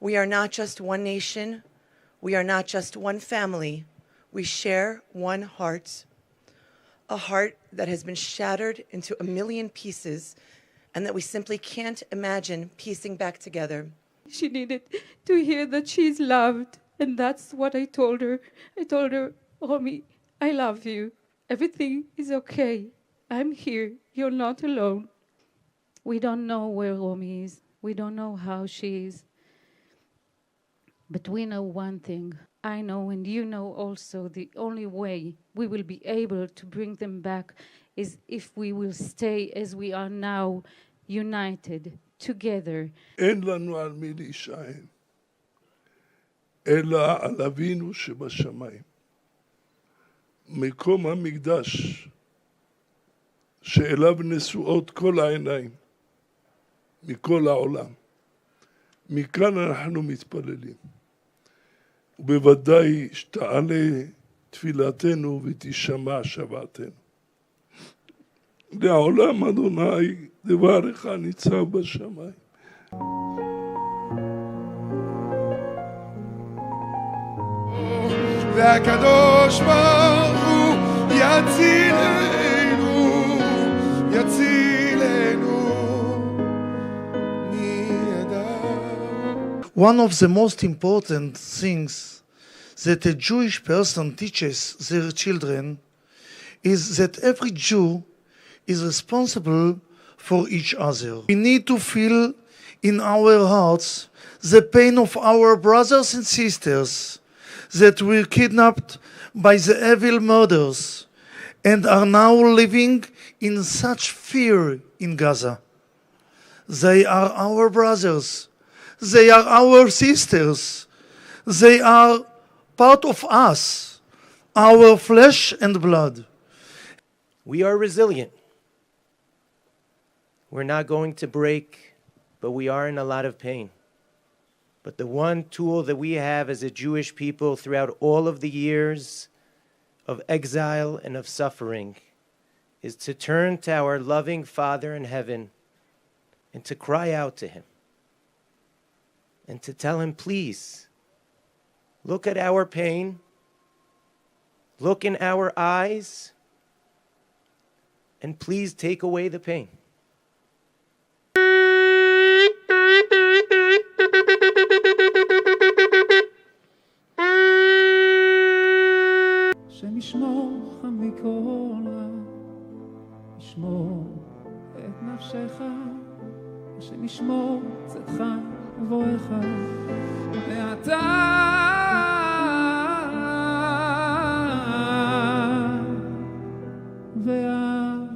We are not just one nation. We are not just one family. We share one heart, a heart that has been shattered into a million pieces and that we simply can't imagine piecing back together. She needed to hear that she's loved, and that's what I told her. I told her, Romy, I love you. Everything is okay. I'm here. You're not alone. We don't know where Romy is. We don't know how she is. But we know one thing. I know, and you know also, the only way we will be able to bring them back is if we will stay as we are now, united, together. אין לנו על מי להישען, אלא על אבינו שבשמיים. מקום המקדש, שאליו נשואות כל העיניים, מכל העולם. מכאן אנחנו מתפללים. ובוודאי שתעלה תפילתנו ותשמע שוועתנו. לעולם אדוני דברך ניצב בשמיים. והקדוש ברוך הוא יצילנו, יצילנו מידיו. One of the most important things that a Jewish person teaches their children is that every Jew is responsible for each other. We need to feel in our hearts the pain of our brothers and sisters that were kidnapped by the evil murders and are now living in such fear in Gaza. They are our brothers. They are our sisters. They are part of us, our flesh and blood. We are resilient. We're not going to break, but we are in a lot of pain. But the one tool that we have as a Jewish people throughout all of the years of exile and of suffering is to turn to our loving Father in heaven and to cry out to Him and to tell Him, please, look at our pain, look in our eyes, and please take away the pain. ישמורך מכל רע, ישמור את נפשך, השם ישמור צאתך ובואך, ואתה ועד